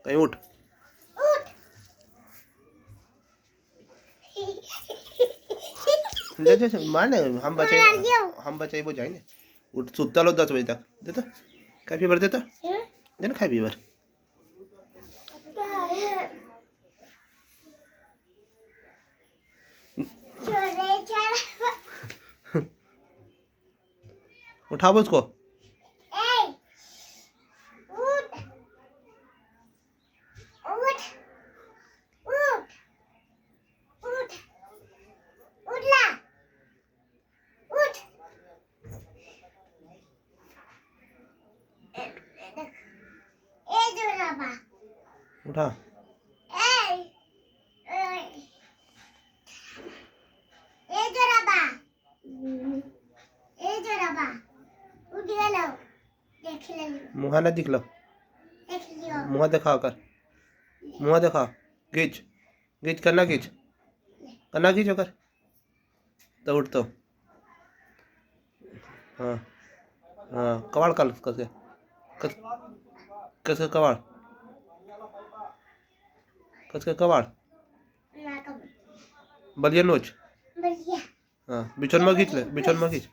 कहीं उठ। जा जा मार ने हम बचे वो जाएंगे। उठ सुता लो 10 बजे तक देता काय फीवर देता दे ना काय फीवर। उठाओ उसको। उठा मुँह ना दिख लो मुँह दिखा कर मुँह दिखा खींच खींच करना खींच होकर तो उठ तो हाँ हाँ कवाड़ कर कसके कसके कवाड़ कसके कवाड़ बलिया नोच हाँ बिछोन में खींच ले बिछोन में खींच